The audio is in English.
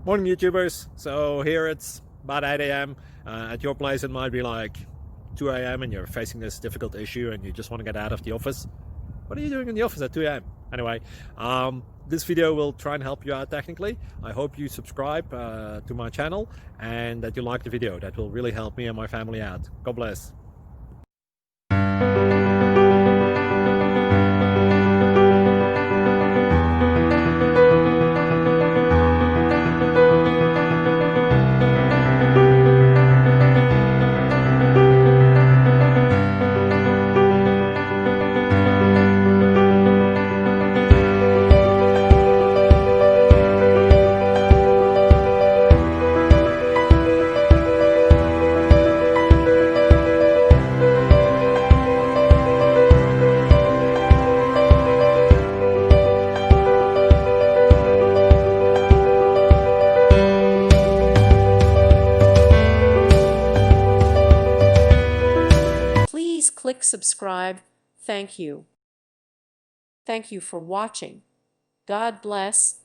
Morning YouTubers. So here it's about 8 a.m. At your place it might be like 2 a.m. and you're facing this difficult issue and you just want to get out of the office. What are you doing in the office at 2 a.m.? Anyway, this video will try and help you out technically. I hope you subscribe to my channel and that you like the video. That will really help me and my family out. God bless. Please click subscribe. Thank you. Thank you for watching. God bless.